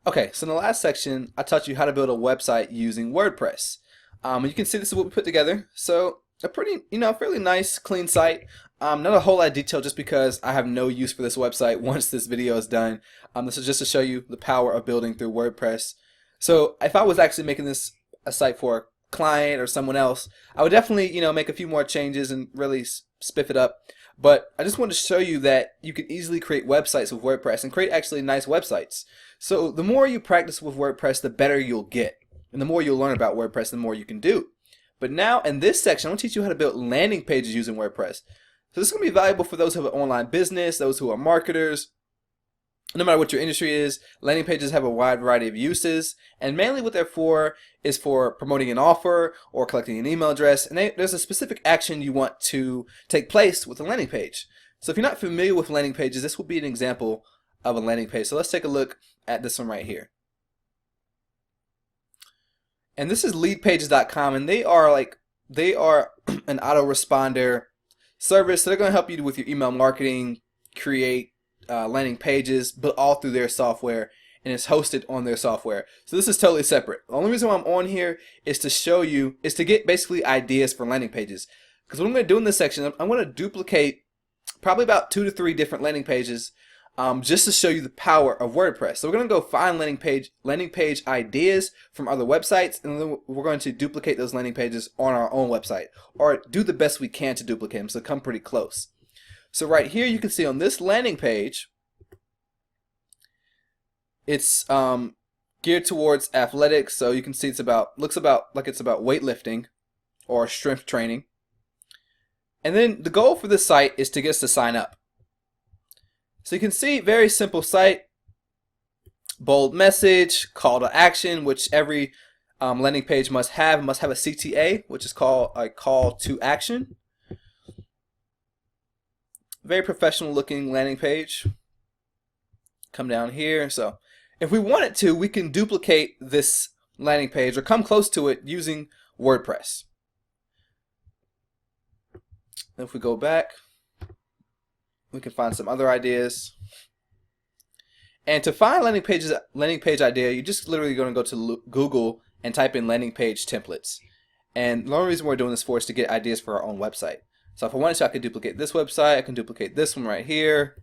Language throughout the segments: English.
Okay, so in the last section, I taught you how to build a website using WordPress. You can see this is what we put together. So a pretty, fairly nice, clean site. Not a whole lot of detail just because I have no use for this website once this video is done. This is just to show you the power of building through WordPress. So if I was actually making this a site for a client or someone else, I would definitely, make a few more changes and really spiff it up. But I just wanted to show you that you can easily create websites with WordPress and create actually nice websites. So the more you practice with WordPress, the better you'll get. And the more you'll learn about WordPress, the more you can do. But now in this section, I'm going to teach you how to build landing pages using WordPress. So this is going to be valuable for those who have an online business, those who are marketers. No matter what your industry is, landing pages have a wide variety of uses, and mainly what they're for is for promoting an offer or collecting an email address, and there's a specific action you want to take place with a landing page. So if you're not familiar with landing pages, this will be an example of a landing page. So let's take a look at this one right here. And this is leadpages.com, and they are an autoresponder service. So they're going to help you with your email marketing, create landing pages, but all through their software, and it's hosted on their software. So this is totally separate. The only reason why I'm on here is to get basically ideas for landing pages. Because what I'm going to do in this section, I'm going to duplicate probably about 2 to 3 different landing pages just to show you the power of WordPress. So we're going to go find landing page ideas from other websites, and then we're going to duplicate those landing pages on our own website, or do the best we can to duplicate them, so come pretty close. So right here you can see on this landing page, it's geared towards athletics. So you can see looks like it's about weightlifting or strength training. And then the goal for this site is to get us to sign up. So you can see, very simple site, bold message, call to action, which every landing page must have a CTA, which is called a call to action. Very professional looking landing page. Come down here. So if we wanted to, we can duplicate this landing page or come close to it using WordPress. If we go back, we can find some other ideas. And to find landing page idea, you're just literally going to go to Google and type in landing page templates. And the only reason we're doing this for is to get ideas for our own website. So if I wanted to, I could duplicate this website. I can duplicate this one right here.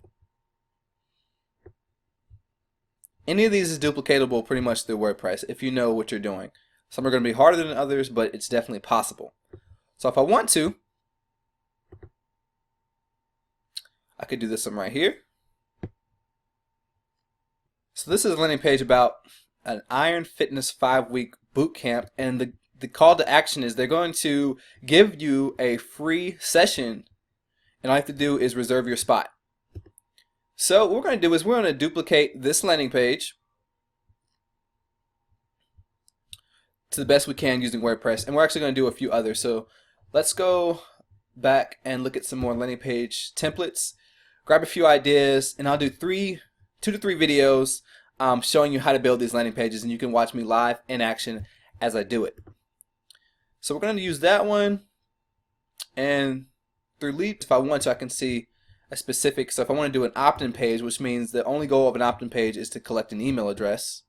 Any of these is duplicatable pretty much through WordPress if you know what you're doing. Some are going to be harder than others, but it's definitely possible. So if I want to, I could do this one right here. So this is a landing page about an Iron Fitness 5-week boot camp, and the call to action is they're going to give you a free session, and all you have to do is reserve your spot. So what we're going to do is we're going to duplicate this landing page to the best we can using WordPress, and we're actually going to do a few others. So let's go back and look at some more landing page templates, grab a few ideas, and I'll do 2 to 3 videos showing you how to build these landing pages, and you can watch me live in action as I do it. So we're going to use that one, and through Leap, if I want to, I can see a specific. So if I want to do an opt-in page, which means the only goal of an opt-in page is to collect an email address.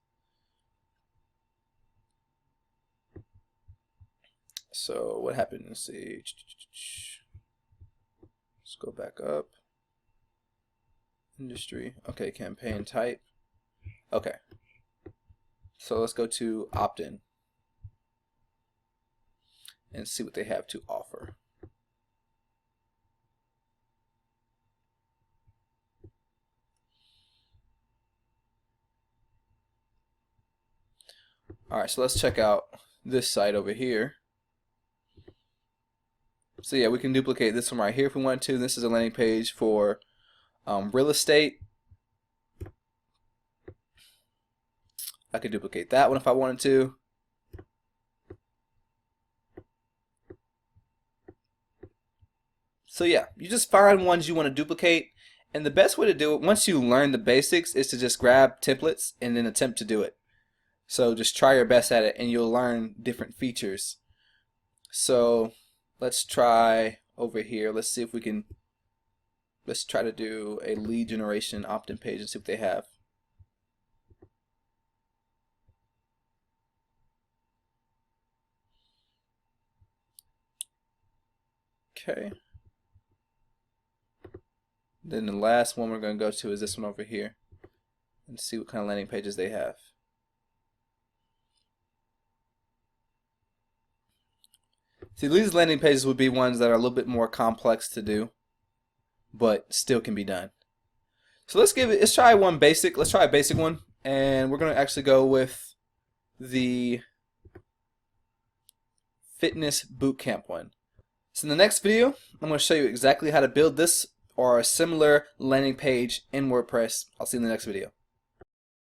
So what happened? Let's see. Let's go back up. Industry. Okay, campaign type. Okay. So let's go to opt-in and see what they have to offer. Alright, so let's check out this site over here. So yeah, we can duplicate this one right here if we want to. This is a landing page for real estate. I could duplicate that one if I wanted to. So yeah, you just find ones you want to duplicate, and the best way to do it, once you learn the basics, is to just grab templates and then attempt to do it. So just try your best at it, and you'll learn different features. So let's try over here. Let's see if we can. Let's try to do a lead generation opt-in page and see what they have. Okay. Then the last one we're going to go to is this one over here and see what kind of landing pages they have. See, these landing pages would be ones that are a little bit more complex to do, but still can be done. So let's try one basic. Let's try a basic one, and we're going to actually go with the fitness bootcamp one. So in the next video, I'm going to show you exactly how to build this or a similar landing page in WordPress. I'll see you in the next video.